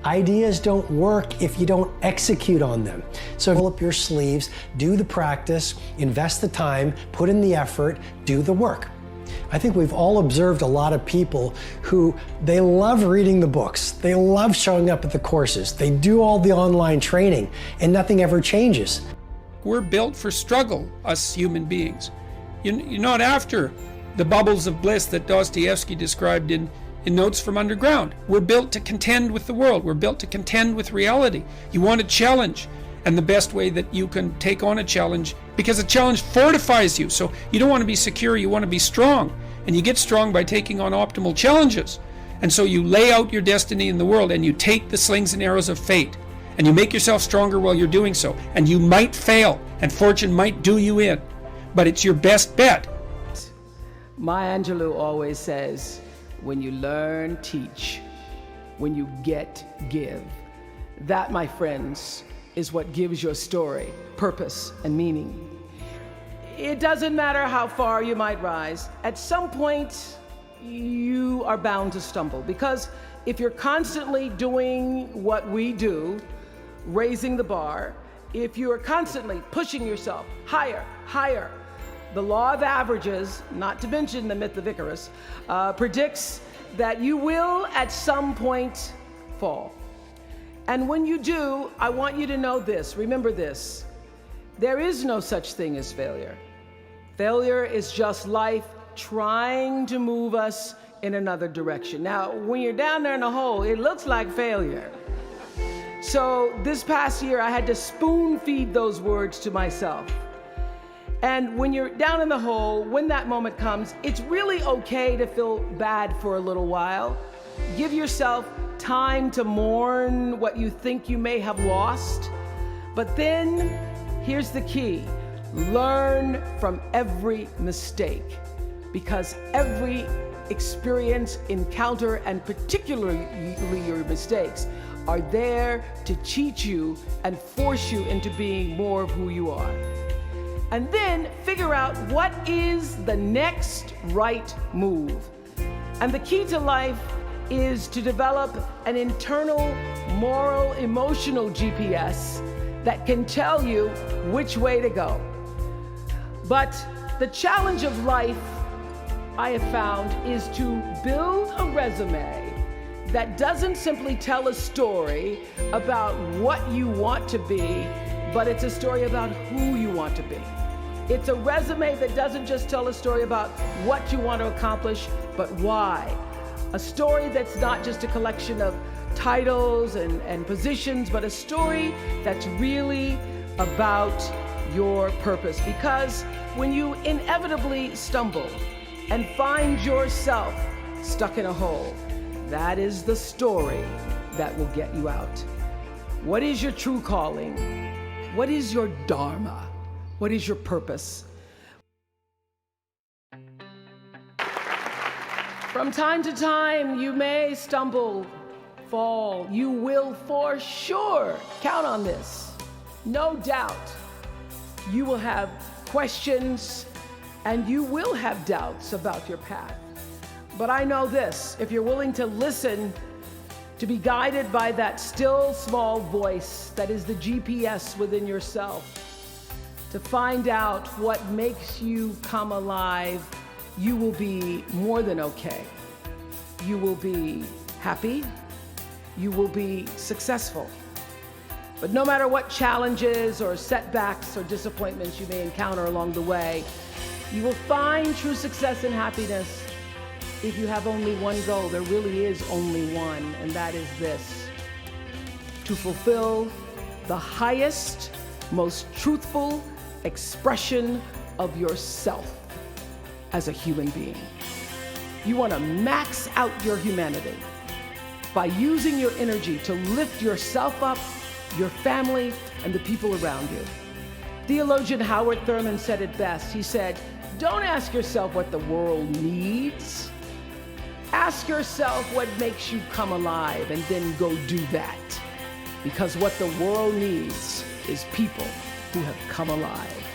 Ideas don't work if you don't execute on them. So roll up your sleeves, do the practice, invest the time, put in the effort, do the work. I think we've all observed a lot of people who they love reading the books, they love showing up at the courses, they do all the online training, and nothing ever changes. We're built for struggle, us human beings. You're not after the bubbles of bliss that Dostoevsky described in Notes from Underground. We're built to contend with the world. We're built to contend with reality. You want a challenge, and the best way that you can take on a challenge, because a challenge fortifies you. So you don't want to be secure, you want to be strong. And you get strong by taking on optimal challenges. And so you lay out your destiny in the world, and you take the slings and arrows of fate, and you make yourself stronger while you're doing so. And you might fail, and fortune might do you in, but it's your best bet. Maya Angelou always says, when you learn, teach. When you get, give. That, my friends, is what gives your story purpose and meaning. It doesn't matter how far you might rise. At some point, you are bound to stumble, because if you're constantly doing what we do, raising the bar, if you are constantly pushing yourself higher, higher, the law of averages, not to mention the myth of Icarus, predicts that you will at some point fall. And when you do, I want you to know this, remember this, there is no such thing as failure. Failure is just life trying to move us in another direction. Now, when you're down there in the hole, it looks like failure. So this past year, I had to spoon feed those words to myself. And when you're down in the hole, when that moment comes, it's really okay to feel bad for a little while. Give yourself time to mourn what you think you may have lost. But then, here's the key. Learn from every mistake, because every experience, encounter, and particularly your mistakes are there to teach you and force you into being more of who you are. And then figure out what is the next right move. And the key to life is to develop an internal, moral, emotional GPS that can tell you which way to go. But the challenge of life, I have found, is to build a resume that doesn't simply tell a story about what you want to be, but it's a story about who you want to be. It's a resume that doesn't just tell a story about what you want to accomplish, but why. A story that's not just a collection of titles and positions, but a story that's really about your purpose. Because when you inevitably stumble and find yourself stuck in a hole, that is the story that will get you out. What is your true calling? What is your dharma? What is your purpose? From time to time, you may stumble, fall. You will for sure count on this. No doubt. You will have questions and you will have doubts about your path. But I know this, if you're willing to listen, to be guided by that still small voice that is the GPS within yourself, to find out what makes you come alive, you will be more than okay. You will be happy. You will be successful. But no matter what challenges or setbacks or disappointments you may encounter along the way, you will find true success and happiness if you have only one goal. There really is only one, and that is this: to fulfill the highest, most truthful expression of yourself as a human being. You want to max out your humanity by using your energy to lift yourself up, your family, and the people around you. Theologian Howard Thurman said it best. He said, "Don't ask yourself what the world needs. Ask yourself what makes you come alive, and then go do that. Because what the world needs is people who have come alive."